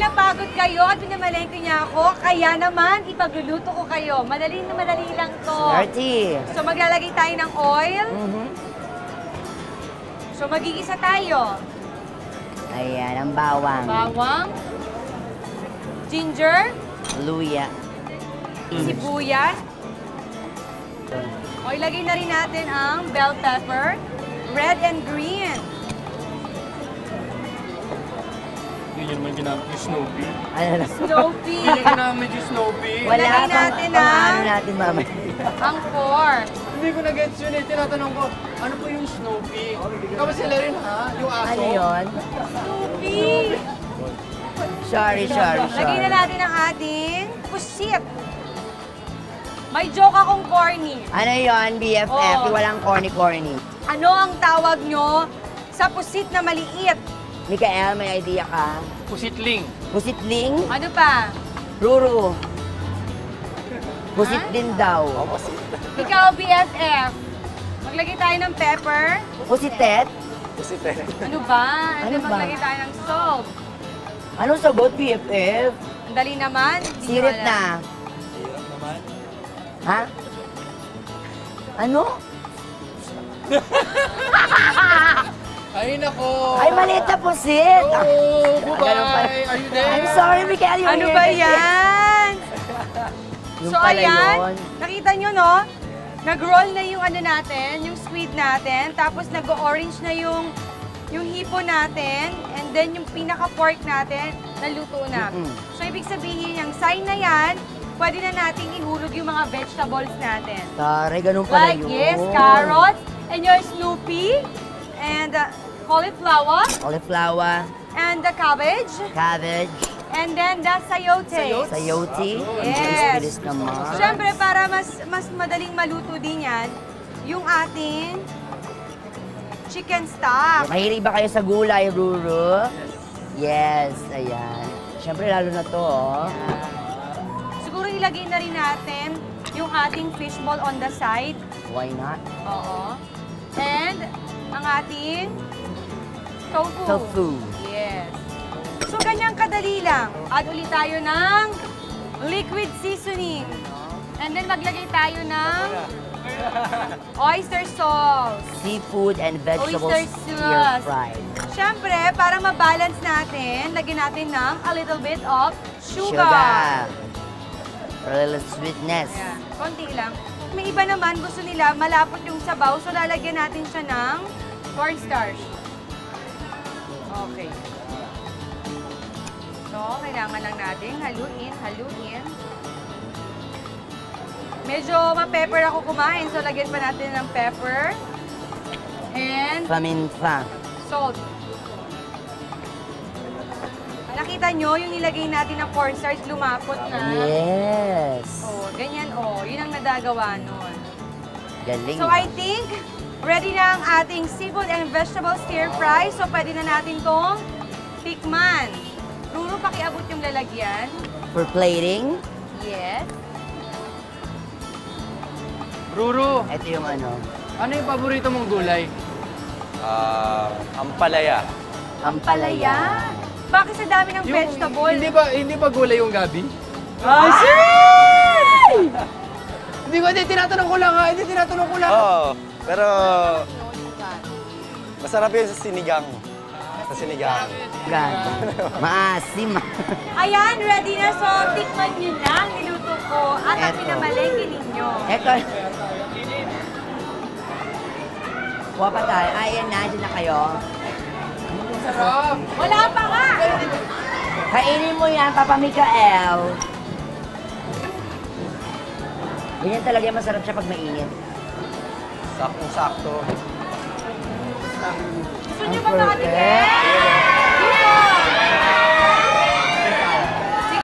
napagod kayo at pinamalengke niya ako, kaya naman ipagluluto ko kayo. Madali na madali lang to. Dirty. So maglalagay tayo ng oil. So magigisa tayo. Ayan, ang bawang. Bawang. Ginger. Luya. Sibuyas. O ilagay na rin natin ang bell pepper. Red and green. Hindi naman ginamit yung Snoopy. Ano na? Snoopy. Hindi ginamit yung Snoopy. Wala Ilagay natin ano natin mamaya. ang pork. Hindi ko na-gets yun eh. Tinatanong ko, ano po yung Snoopy? Tapos sila rin ha? Yung aso? Ano yun? Snoopy. Sorry. Lagay na natin ang ating pusit. May joke akong corny. Ano yun, BFF? Oh. Walang corny-corny. Ano ang tawag nyo sa pusit na maliit? Mikael, may idea ka? Pusitling. Pusitling? Ano pa? Ruru. Pusit din daw. Ikaw, BFF. Maglagay tayo ng pepper. Pusitet? Ano ba? Ano ba? Maglagay tayo ng salt. Anong sagot, BFF? Ang dali naman. Hindi Sirit nyo alam. na. Ha? Ano? Ay, nako. Ay, maliit na pusit. Oh, Ganun pala. bye-bye. Are you there? I'm sorry, Mikael. You're Ano here ba kasi. yan? Yung So, pala ayan. yun. Nakita nyo, no? Nag-roll na yung ano natin, yung squid natin. Tapos nag-orange na yung hipon natin. And then yung pinaka-pork natin, naluto na. So, ibig sabihin, yung sign na yan, pwede na nating ihulog yung mga vegetables natin. Taray, ganun pala Like, yun. yes, carrots, and your Snoopy, and cauliflower, and the cabbage, and then the sayote. Sayote. Yes. Bilis naman. Siyempre, para mas madaling maluto din yan, yung ating chicken stock. Mahilig ba kayo sa gulay, Ruru? Yes, ayan. Siyempre, lalo na to, oh. Siguro ilagay na rin natin yung ating fishball on the side. Why not? Oo. And ang ating tofu. Tofu. Yes. So, ganyang kadali lang. Add ulit tayo ng liquid seasoning. And then maglagay tayo ng oyster sauce. Seafood and vegetables Oyster stir sauce. fried. Siyempre, para ma-balance natin, lagyan natin ng a little bit of sugar. Sugar. For a little sweetness. Ayan, konti lang. May iba naman, gusto nila malapot yung sabaw, so lalagyan natin siya ng cornstarch. Okay. So, kailangan lang natin haluin. Medyo ma-pepper ako kumain, so lagyan pa natin ng pepper and Paminta. salt. Nakita nyo, yung nilagay natin ng cornstarch, lumapot na. Yes. Oh, ganyan yun ang nadagawa nun. Galing. So I think, ready na ang ating seafood and vegetable stir fry. So pwede na natin tong tikman. Ruru, pakiabot yung lalagyan. For plating, Yes. Ruru, ito yung ano. ano yung paborito mong gulay? Ampalaya. Ampalaya. Bakit sa dami ng vegetable? Hindi ba gulay yung gabi? Hindi, tinatanong ko lang ha. Oo, pero masarap yun sa sinigang. Sa sinigang. Gago. Maasim. Ayan, ready na. So, tikman nyo na ang niluto ko at ang Eto. pinamalengke ninyo. Ito. Kuha pa tayo. Ayan na, dyan na kayo. Sarap. Wala pa nga! Kainin mo yan, Papa Mikael. Ganyan talaga yan, masarap siya pag mainit. Saktong-sakto. Gusto nyo ba, Papa Miguel?